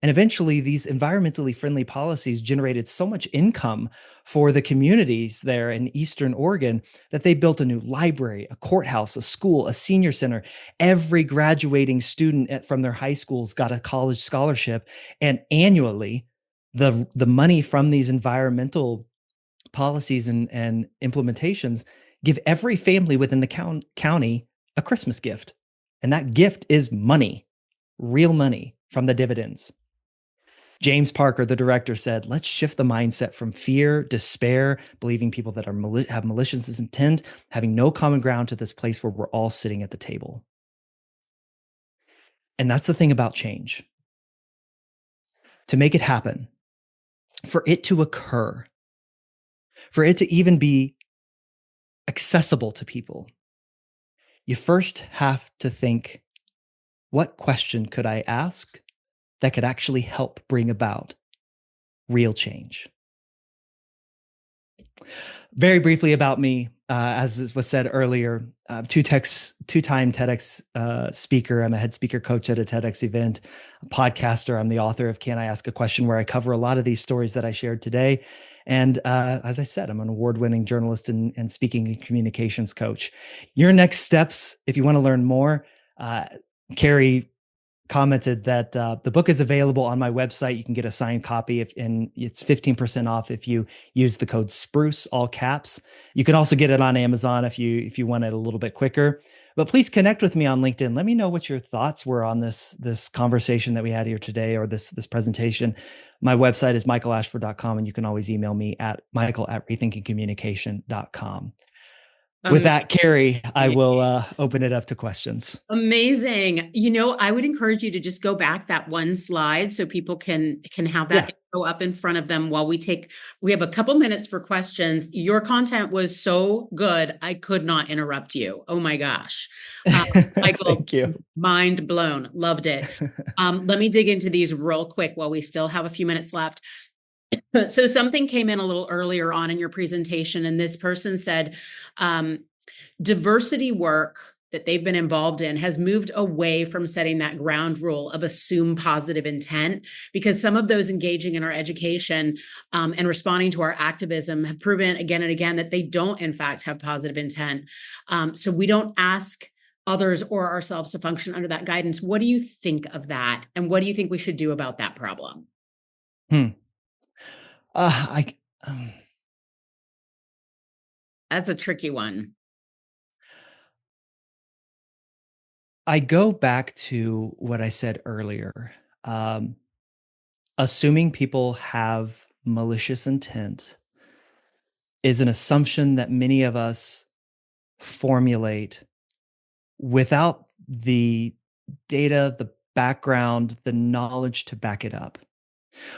And eventually, these environmentally friendly policies generated so much income for the communities there in Eastern Oregon that they built a new library, a courthouse, a school, a senior center. Every graduating student from their high schools got a college scholarship. And annually, the money from these environmental policies and implementations give every family within the county a Christmas gift. And that gift is money, real money from the dividends. James Parker, the director, said, let's shift the mindset from fear, despair, believing people that have malicious intent, having no common ground, to this place where we're all sitting at the table. And that's the thing about change. To make it happen, for it to occur, for it to even be accessible to people, you first have to think, what question could I ask that could actually help bring about real change? Very briefly about me, as was said earlier, two-time TEDx speaker. I'm a head speaker coach at a TEDx event, a podcaster. I'm the author of Can I Ask a Question, where I cover a lot of these stories that I shared today. And as I said, I'm an award-winning journalist and speaking and communications coach. Your next steps, if you want to learn more, Carrie commented that the book is available on my website. You can get a signed copy, and it's 15% off if you use the code SPRUCE, all caps. You can also get it on Amazon if you want it a little bit quicker. But please connect with me on LinkedIn. Let me know what your thoughts were on this conversation that we had here today, or this presentation. My website is michaelashford.com, and you can always email me at michael@rethinkingcommunication.com. With that, Carrie, I will open it up to questions. Amazing. I would encourage you to just go back that one slide so people can have that info up in front of them while we have a couple minutes for questions. Your content was so good, I could not interrupt you. Oh my gosh. Michael, thank you. Mind blown. Loved it. Let me dig into these real quick while we still have a few minutes left. So something came in a little earlier on in your presentation, and this person said, diversity work that they've been involved in has moved away from setting that ground rule of assume positive intent, because some of those engaging in our education and responding to our activism have proven again and again that they don't, in fact, have positive intent. So we don't ask others or ourselves to function under that guidance. What do you think of that? And what do you think we should do about that problem? That's a tricky one. I go back to what I said earlier. Assuming people have malicious intent is an assumption that many of us formulate without the data, background, the knowledge to back it up.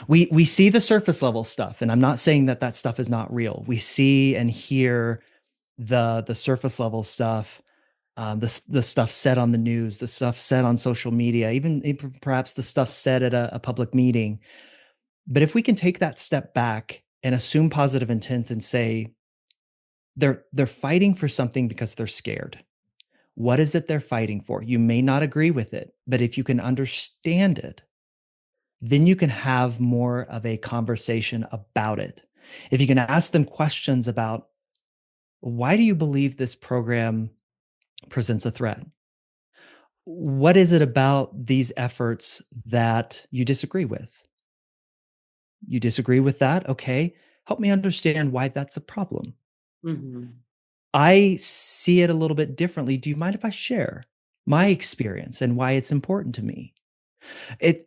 We see the surface level stuff, and I'm not saying that that stuff is not real. We see and hear the surface level stuff, the stuff said on the news, the stuff said on social media, even perhaps the stuff said at a public meeting. But if we can take that step back and assume positive intent and say they're fighting for something because they're scared. What is it they're fighting for? You may not agree with it, but if you can understand it, then you can have more of a conversation about it. If you can ask them questions about, why do you believe this program presents a threat? What is it about these efforts that you disagree with? You disagree with that? Okay. Help me understand why that's a problem. Mm-hmm. I see it a little bit differently. Do you mind if I share my experience and why it's important to me? It's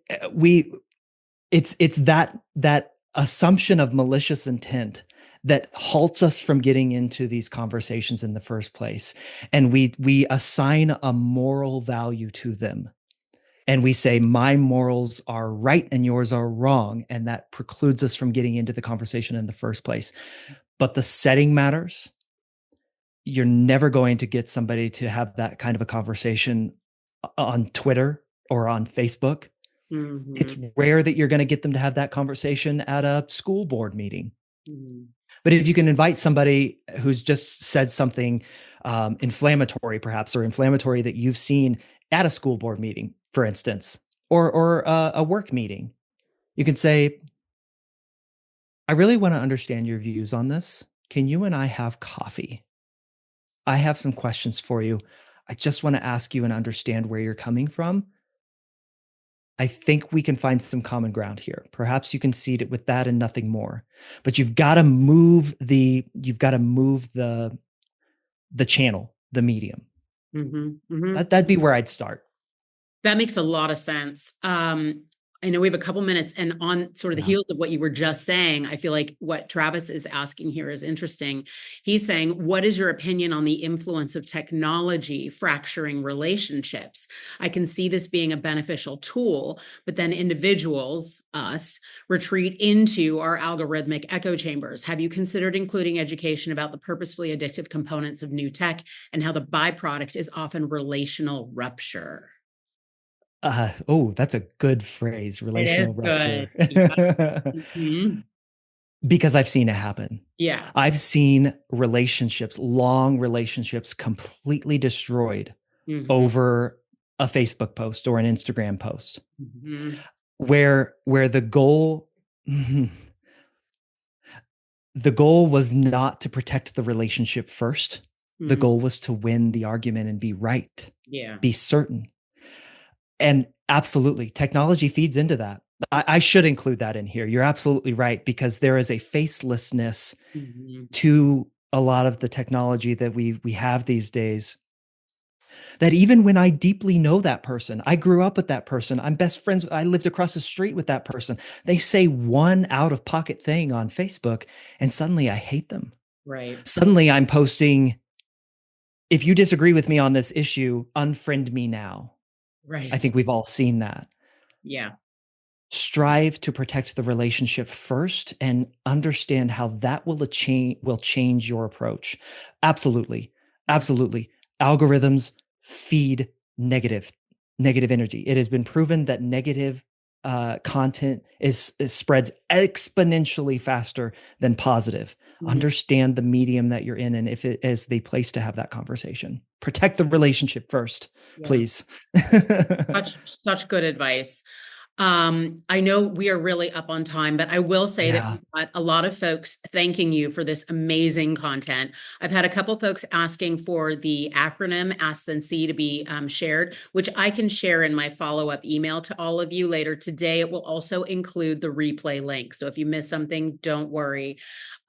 that assumption of malicious intent that halts us from getting into these conversations in the first place. And we assign a moral value to them. And we say, my morals are right and yours are wrong. And that precludes us from getting into the conversation in the first place. But the setting matters. You're never going to get somebody to have that kind of a conversation on Twitter or on Facebook. Mm-hmm. It's rare that you're going to get them to have that conversation at a school board meeting. Mm-hmm. But if you can invite somebody who's just said something inflammatory, perhaps, or inflammatory that you've seen at a school board meeting, for instance, or a work meeting, you can say, I really want to understand your views on this. Can you and I have coffee? I have some questions for you. I just want to ask you and understand where you're coming from. I think we can find some common ground here. Perhaps you can seed it with that and nothing more. But you've got to move the channel, the medium. Mm-hmm. Mm-hmm. That'd be where I'd start. That makes a lot of sense. I know we have a couple minutes, and on sort of the heels of what you were just saying, I feel like what Travis is asking here is interesting. He's saying, what is your opinion on the influence of technology fracturing relationships? I can see this being a beneficial tool, but then individuals, us, retreat into our algorithmic echo chambers. Have you considered including education about the purposefully addictive components of new tech and how the byproduct is often relational rupture? That's a good phrase, It is relational rupture. good. Yeah. Mhm. Because I've seen it happen. Yeah. I've seen relationships, long relationships, completely destroyed Mhm. over a Facebook post or an Instagram post, Mhm. where the goal the goal was not to protect the relationship first. The Mhm. goal was to win the argument and be right, Yeah. be certain. And absolutely, technology feeds into that. I should include that in here. You're absolutely right, because there is a facelessness Mhm. to a lot of the technology that we have these days, that even when I deeply know that person, I grew up with that person, I'm best friends, I lived across the street with that person, they say one out of pocket thing on Facebook and suddenly I hate them. Right. Suddenly I'm posting, if you disagree with me on this issue, unfriend me now. I Right. think we've all seen that. Yeah. Strive to protect the relationship first and understand how that will change your approach. Absolutely. Absolutely. Algorithms feed negative energy. It has been proven that negative content is spreads exponentially faster than positive. Mhm. Understand the medium that you're in, and if it is the place to have that conversation. Protect the relationship first, Yeah. please. Such good advice. I know we are really up on time, but I will say that Yeah. we've got a lot of folks thanking you for this amazing content. I've had a couple folks asking for the acronym Ask Then See to be shared, which I can share in my follow-up email to all of you later today. It will also include the replay link. So if you miss something, don't worry.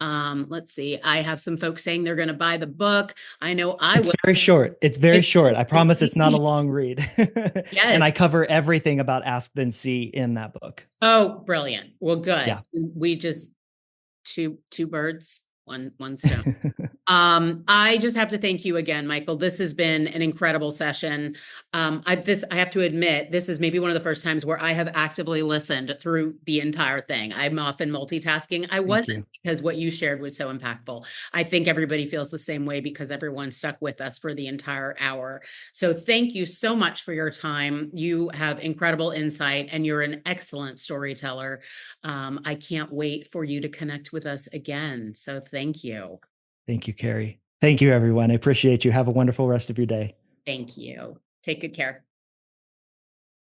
Let's see. I have some folks saying they're going to buy the book. I know I It's will. very short. It's very It short. I is. promise it's not a long read. And I Yes. cover everything about Ask Then See in that book. Oh, brilliant. Well, good. Yeah. We just two birds, one stone. I just have to thank you again, Michael. This has been an incredible session. I have to admit, this is maybe one of the first times where I have actively listened through the entire thing. I'm often multitasking. I Thank wasn't you. because what you shared was so impactful. I think everybody feels the same way because everyone stuck with us for the entire hour. So thank you so much for your time. You have incredible insight and you're an excellent storyteller. I can't wait for you to connect with us again. So thank you. Thank you, Carrie. Thank you, everyone. I appreciate you. Have a wonderful rest of your day. Thank you. Take good care.